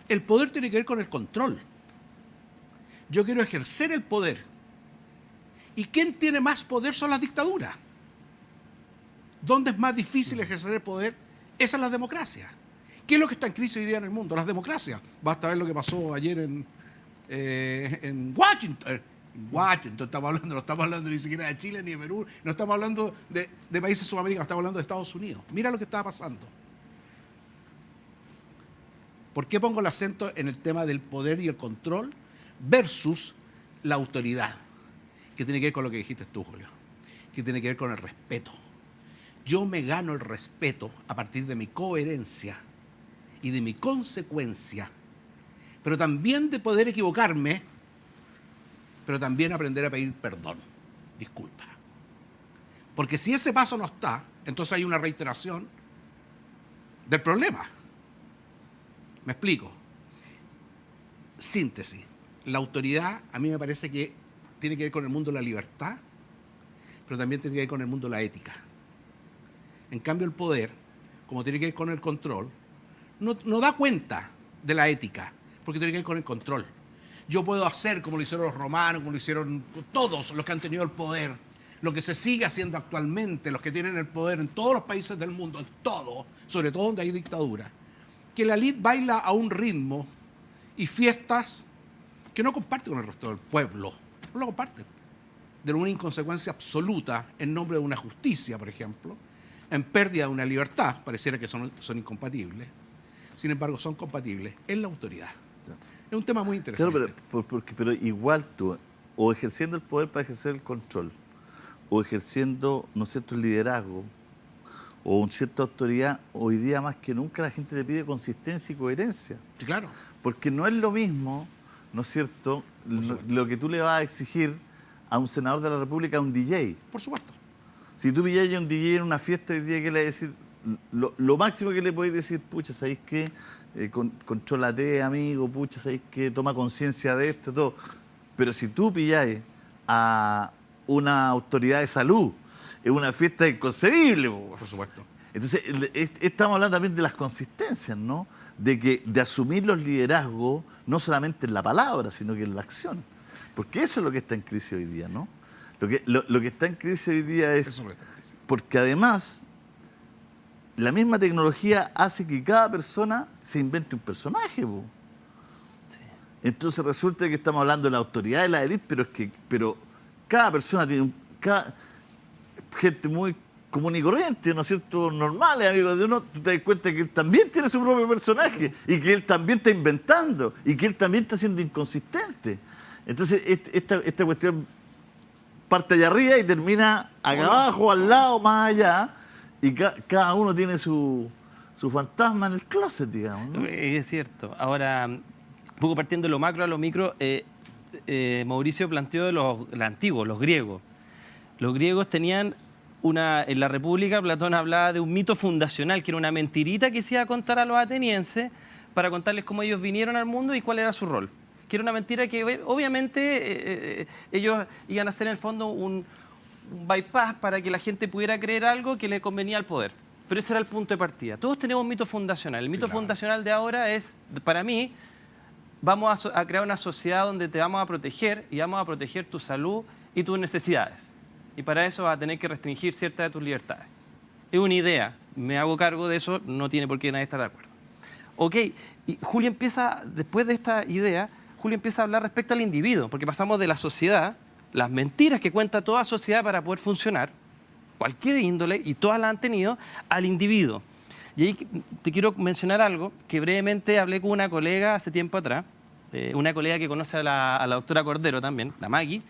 El poder tiene que ver con el control. Yo quiero ejercer el poder. ¿Y quién tiene más poder? Son las dictaduras. ¿Dónde es más difícil ejercer el poder? Esa es la democracia. ¿Qué es lo que está en crisis hoy día en el mundo? Las democracias. Basta ver lo que pasó ayer en Washington. Washington, no estamos hablando ni siquiera de Chile ni de Perú, no estamos hablando de países sudamericanos, estamos hablando de Estados Unidos. Mira lo que está pasando. ¿Por qué pongo el acento en el tema del poder y el control versus la autoridad? Que tiene que ver con lo que dijiste tú, Julio, que tiene que ver con el respeto. Yo me gano el respeto a partir de mi coherencia y de mi consecuencia, pero también de poder equivocarme, pero también aprender a pedir perdón, disculpa. Porque si ese paso no está, entonces hay una reiteración del problema. Me explico. Síntesis. La autoridad a mí me parece que tiene que ver con el mundo de la libertad, pero también tiene que ver con el mundo de la ética. En cambio, el poder, como tiene que ver con el control, no da cuenta de la ética, porque tiene que ver con el control. Yo puedo hacer como lo hicieron los romanos, como lo hicieron todos los que han tenido el poder, lo que se sigue haciendo actualmente, los que tienen el poder en todos los países del mundo, en todo, sobre todo donde hay dictadura, que la élite baila a un ritmo y fiestas que no comparte con el resto del pueblo, no lo comparten, de una inconsecuencia absoluta en nombre de una justicia, por ejemplo, en pérdida de una libertad, pareciera que son incompatibles, sin embargo son compatibles en la autoridad. Es un tema muy interesante. Claro, pero igual tú, o ejerciendo el poder para ejercer el control, o ejerciendo, ¿no es cierto?, el liderazgo, o una cierta autoridad, hoy día más que nunca la gente le pide consistencia y coherencia. Sí, claro. Porque no es lo mismo, ¿no es cierto?, lo que tú le vas a exigir a un senador de la República, a un DJ. Por supuesto. Si tú pillas a un DJ en una fiesta hoy día, ¿qué le vas a decir? Lo máximo que le podéis decir, pucha, ¿sabéis qué? Contrólate, amigo, pucha, ¿sabéis qué? Toma conciencia de esto, todo. Pero si tú pilláis a una autoridad de salud en una fiesta inconcebible, por supuesto. Entonces, estamos hablando también de las consistencias, ¿no? De asumir los liderazgos, no solamente en la palabra, sino que en la acción. Porque eso es lo que está en crisis hoy día, ¿no? Lo que está en crisis hoy día es... Porque además, la misma tecnología hace que cada persona se invente un personaje, po. Sí. Entonces resulta que estamos hablando de la autoridad de la élite, pero cada persona tiene gente muy común y corriente, ¿no es cierto?, normales, amigos de uno, tú te das cuenta que él también tiene su propio personaje y que él también está inventando y que él también está siendo inconsistente. Entonces, esta cuestión parte allá arriba y termina acá abajo, al lado, más allá, y cada uno tiene su fantasma en el closet, digamos, ¿no? Es cierto. Ahora, un poco partiendo de lo macro a lo micro, Mauricio planteó de los antiguos, los griegos. Los griegos tenían en la República, Platón hablaba de un mito fundacional, que era una mentirita que se iba a contar a los atenienses para contarles cómo ellos vinieron al mundo y cuál era su rol. Que era una mentira que obviamente ellos iban a hacer en el fondo un bypass para que la gente pudiera creer algo que le convenía al poder. Pero ese era el punto de partida. Todos tenemos un mito fundacional. El mito fundacional de ahora es, para mí, vamos a crear una sociedad donde te vamos a proteger y vamos a proteger tu salud y tus necesidades. Y para eso vas a tener que restringir ciertas de tus libertades. Es una idea. Me hago cargo de eso, no tiene por qué nadie estar de acuerdo. Ok, y Julio empieza, después de esta idea, Julio empieza a hablar respecto al individuo, porque pasamos de la sociedad, las mentiras que cuenta toda sociedad para poder funcionar, cualquier índole, y todas las han tenido, al individuo. Y ahí te quiero mencionar algo que brevemente hablé con una colega hace tiempo atrás, una colega que conoce a la doctora Cordero también, la Maggie,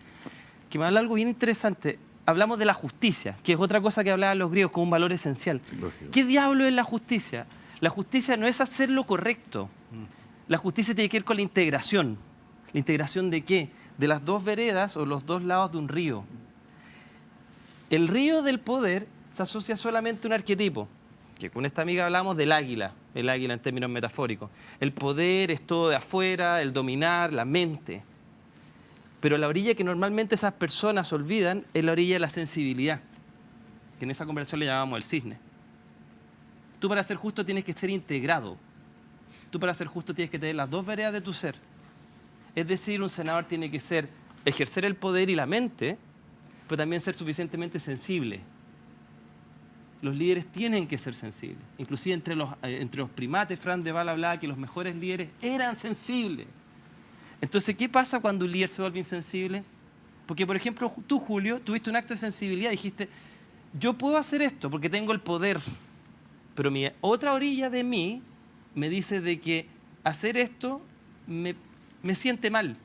que me habla algo bien interesante. Hablamos de la justicia, que es otra cosa que hablaban los griegos como un valor esencial. Lógico. ¿Qué diablo es la justicia? La justicia no es hacer lo correcto. La justicia tiene que ver con la integración. ¿La integración de qué? De las dos veredas o los dos lados de un río. El río del poder se asocia solamente a un arquetipo, que con esta amiga hablamos del águila, el águila en términos metafóricos. El poder es todo de afuera, el dominar, la mente. Pero la orilla que normalmente esas personas olvidan es la orilla de la sensibilidad, que en esa conversación le llamamos el cisne. Tú para ser justo tienes que ser integrado. tú para ser justo tienes que tener las dos veredas de tu ser. Es decir, un senador tiene que ejercer el poder y la mente, pero también ser suficientemente sensible. Los líderes tienen que ser sensibles. Inclusive entre los primates, Fran de Waal hablaba que los mejores líderes eran sensibles. Entonces, ¿qué pasa cuando un líder se vuelve insensible? Porque, por ejemplo, tú, Julio, tuviste un acto de sensibilidad, dijiste, yo puedo hacer esto porque tengo el poder, pero mi otra orilla de mí me dice de que hacer esto me siente mal.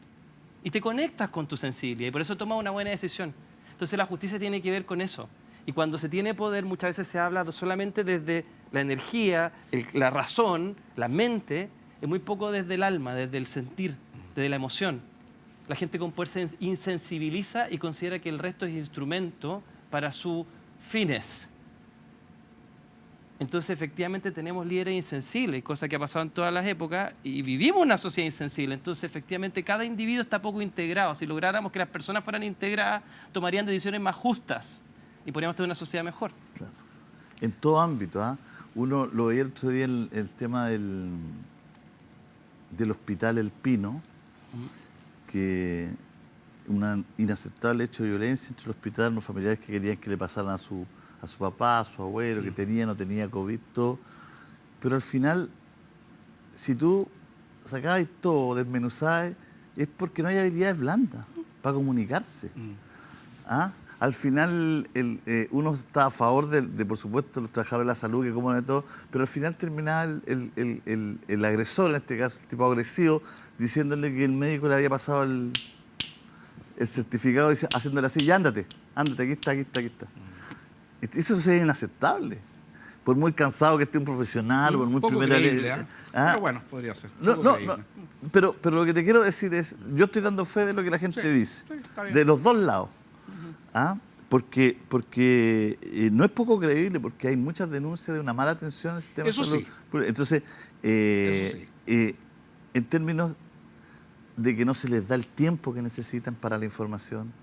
Y te conectas con tu sensibilidad y por eso tomas una buena decisión. Entonces la justicia tiene que ver con eso. Y cuando se tiene poder muchas veces se habla solamente desde la energía, la razón, la mente, es muy poco desde el alma, desde el sentir, desde la emoción. La gente con poder se insensibiliza y considera que el resto es instrumento para sus fines. Entonces, efectivamente, tenemos líderes insensibles, cosa que ha pasado en todas las épocas, y vivimos una sociedad insensible. Entonces, efectivamente, cada individuo está poco integrado. Si lográramos que las personas fueran integradas, tomarían decisiones más justas y podríamos tener una sociedad mejor. Claro. En todo ámbito, ¿ah? Uno lo veía el otro día el tema del Hospital El Pino, que un inaceptable hecho de violencia entre el hospital, unos familiares que querían que le pasaran a su papá, a su abuelo, que tenía, no tenía COVID, todo. Pero al final, si tú sacabas todo, desmenuzabas, es porque no hay habilidades blandas para comunicarse. ¿Ah? Al final, uno está a favor de, por supuesto, los trabajadores de la salud, que coman de todo, pero al final terminaba el agresor, en este caso, el tipo agresivo, diciéndole que el médico le había pasado el certificado, haciéndole así, ya ándate, aquí está. Eso es inaceptable. Por muy cansado que esté un profesional, por muy poco primera creíble, ley. Pero bueno, podría ser. No, pero lo que te quiero decir es, yo estoy dando fe de lo que la gente dice, está bien. de los dos lados. ¿Ah? Porque no es poco creíble, porque hay muchas denuncias de una mala atención al sistema de salud. Sí. Entonces, Eso sí. en términos de que no se les da el tiempo que necesitan para la información.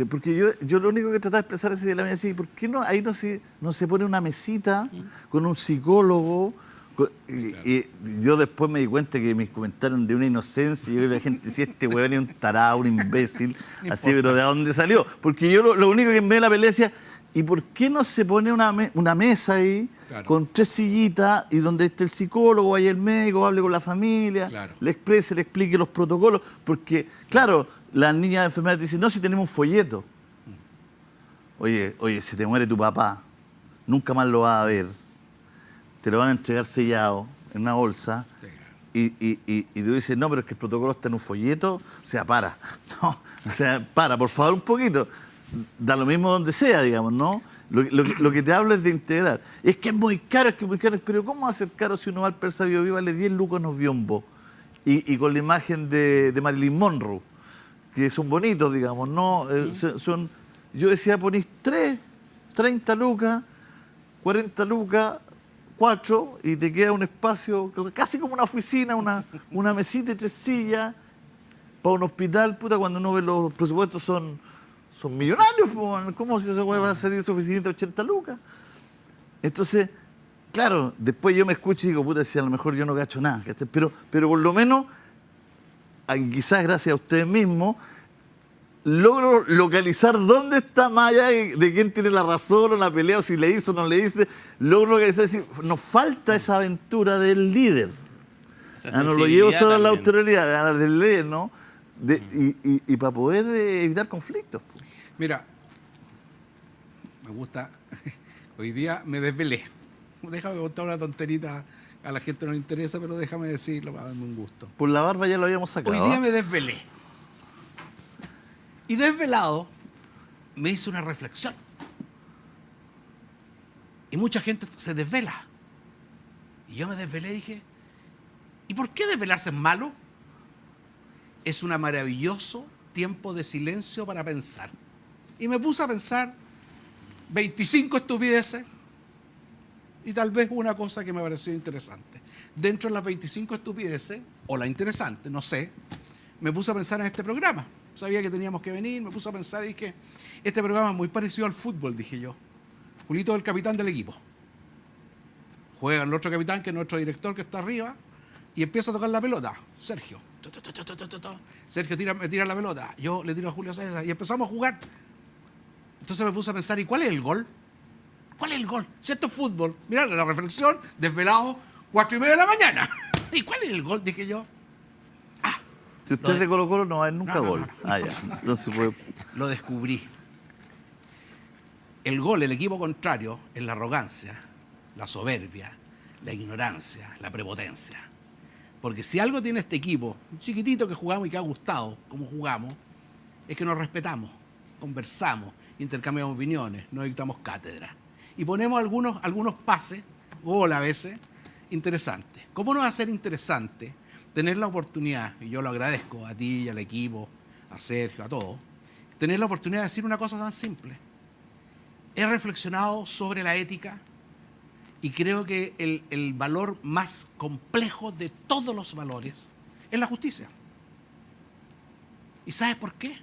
Porque yo lo único que trataba de expresar ese día de la mañana es, ¿por qué no, ahí no se pone una mesita con un psicólogo? Yo después me di cuenta que mis comentarios de una inocencia, yo la gente decía, este huevón es un tarado, un imbécil, así, pero ¿de dónde salió? Porque yo lo único que en vez de la pelea decía, ¿y por qué no se pone una mesa ahí, claro, con 3 sillitas, y donde esté el psicólogo, vaya el médico, hable con la familia, claro, le explique los protocolos? Porque, claro, las niñas de enfermedades dicen, no, si tenemos un folleto. Oye, si te muere tu papá, nunca más lo vas a ver. Te lo van a entregar sellado en una bolsa, sí, y tú dices, no, pero es que el protocolo está en un folleto, o sea, para. No, o sea, por favor, un poquito. Da lo mismo donde sea, digamos, ¿no? Lo que te hablo es de integrar. Es que es muy caro, pero ¿cómo va a ser caro si uno va al Persa Bio Vivo, vale 10 lucas unos biombos? Y con la imagen de Marilyn Monroe, que son bonitos, digamos, ¿no? Yo decía, ponís 3, 30 lucas, 40 lucas, 4, y te queda un espacio, casi como una oficina, una mesita y 3 sillas, para un hospital, puta, cuando uno ve los presupuestos son millonarios, ¿cómo si eso va a salir su oficina de 80 lucas? Entonces, claro, después yo me escucho y digo, puta, si a lo mejor yo no cacho nada, ¿cachai? Pero por lo menos, quizás gracias a ustedes mismos, logro localizar dónde está, más allá de quién tiene la razón o la pelea, o si le hizo o no le hice, logro localizar, decir, nos falta esa aventura del líder. No lo llevo solo a la autoridad, a la del líder, ¿no? Y para poder evitar conflictos. Mira, me gusta, hoy día me desvelé. Déjame contar una tonterita, a la gente no le interesa, pero déjame decirlo para darme un gusto. Por la barba ya lo habíamos sacado. Hoy día me desvelé. Y desvelado me hice una reflexión. Y mucha gente se desvela. Y yo me desvelé y dije, ¿y por qué desvelarse es malo? Es un maravilloso tiempo de silencio para pensar. Y me puse a pensar 25 estupideces y tal vez una cosa que me pareció interesante. Dentro de las 25 estupideces, o la interesante, no sé, me puse a pensar en este programa. Sabía que teníamos que venir, me puse a pensar y dije, este programa es muy parecido al fútbol, dije yo. Julito es el capitán del equipo. Juega el otro capitán, que es nuestro director, que está arriba, y empieza a tocar la pelota. Sergio. Sergio me tira la pelota. Yo le tiro a Julio César y empezamos a jugar. Entonces me puse a pensar, ¿y cuál es el gol? ¿Cuál es el gol? Si esto es fútbol. Mirá la reflexión, desvelado, 4:30 de la mañana. ¿Y cuál es el gol? Dije yo. Si usted es de Colo Colo, no va a haber nunca gol. Ah, ya. Entonces, pues, Lo descubrí. El gol, el equipo contrario, es la arrogancia, la soberbia, la ignorancia, la prepotencia. Porque si algo tiene este equipo, un chiquitito que jugamos y que ha gustado como jugamos, es que nos respetamos, conversamos, intercambiamos opiniones, no dictamos cátedra. Y ponemos algunos pases, gol a veces, interesantes. ¿Cómo no va a ser interesante tener la oportunidad, y yo lo agradezco a ti y al equipo, a Sergio, a todos, tener la oportunidad de decir una cosa tan simple? He reflexionado sobre la ética y creo que el valor más complejo de todos los valores es la justicia. ¿Y sabes por qué?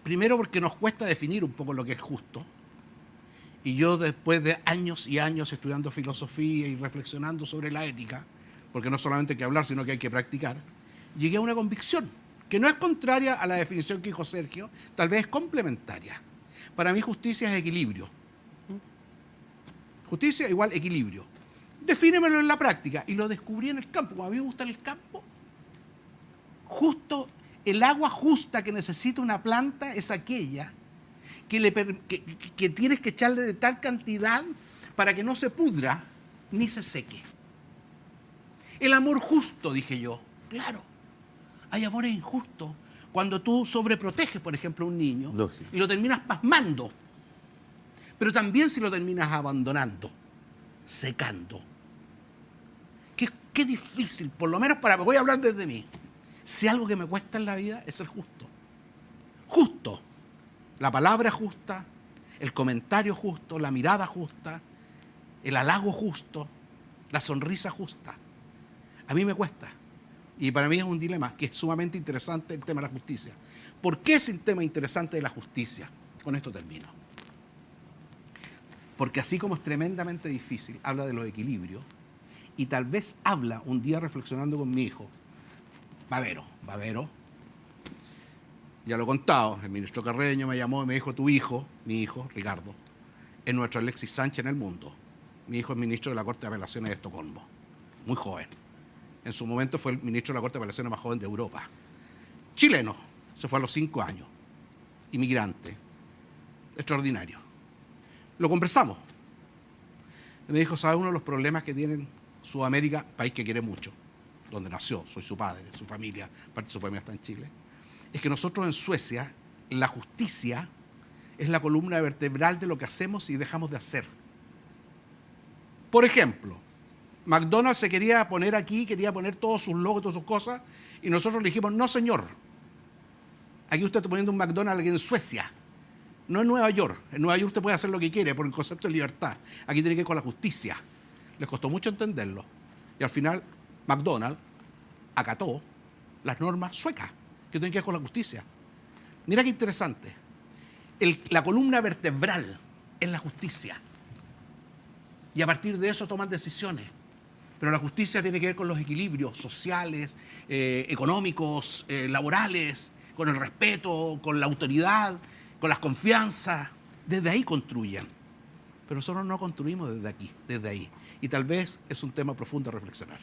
Primero, porque nos cuesta definir un poco lo que es justo. Y yo, después de años y años estudiando filosofía y reflexionando sobre la ética, porque no solamente hay que hablar, sino que hay que practicar, llegué a una convicción que no es contraria a la definición que dijo Sergio, tal vez es complementaria. Para mí justicia es equilibrio. Justicia igual equilibrio. Defínemelo en la práctica. Y lo descubrí en el campo. Como a mí me gusta el campo, justo el agua justa que necesita una planta es aquella que tienes que echarle de tal cantidad para que no se pudra ni se seque. El amor justo, dije yo. Claro, hay amores injustos. Cuando tú sobreproteges, por ejemplo, a un niño, lógico, y lo terminas pasmando, pero también si lo terminas abandonando, secando. Qué difícil, por lo menos voy a hablar desde mí. Si algo que me cuesta en la vida es ser justo. Justo. La palabra justa, el comentario justo, la mirada justa, el halago justo, la sonrisa justa. A mí me cuesta. Y para mí es un dilema que es sumamente interesante el tema de la justicia. ¿Por qué es el tema interesante de la justicia? Con esto termino. Porque así como es tremendamente difícil, habla de los equilibrios, y tal vez habla un día reflexionando con mi hijo, Bavero, ya lo he contado, el ministro Carreño me llamó y me dijo, tu hijo, mi hijo, Ricardo, es nuestro Alexis Sánchez en el mundo. Mi hijo es ministro de la Corte de Apelaciones de Estocolmo, muy joven. En su momento fue el ministro de la Corte de Apelaciones más joven de Europa. Chileno, se fue a los 5 años, inmigrante, extraordinario. Lo conversamos. Me dijo, ¿sabe uno de los problemas que tiene Sudamérica, país que quiere mucho, donde nació, soy su padre, su familia, parte de su familia está en Chile? Es que nosotros en Suecia, la justicia es la columna vertebral de lo que hacemos y dejamos de hacer. Por ejemplo, McDonald's se quería poner aquí, quería poner todos sus logos, todas sus cosas, y nosotros le dijimos, no señor, aquí usted está poniendo un McDonald's aquí en Suecia, no en Nueva York. En Nueva York usted puede hacer lo que quiere por el concepto de libertad. Aquí tiene que ir con la justicia. Les costó mucho entenderlo. Y al final, McDonald's acató las normas suecas, que tienen que ver con la justicia. Mira qué interesante. La columna vertebral es la justicia. Y a partir de eso toman decisiones. Pero la justicia tiene que ver con los equilibrios sociales, económicos, laborales, con el respeto, con la autoridad, con las confianzas. Desde ahí construyen. Pero nosotros no construimos desde aquí, desde ahí. Y tal vez es un tema profundo a reflexionar.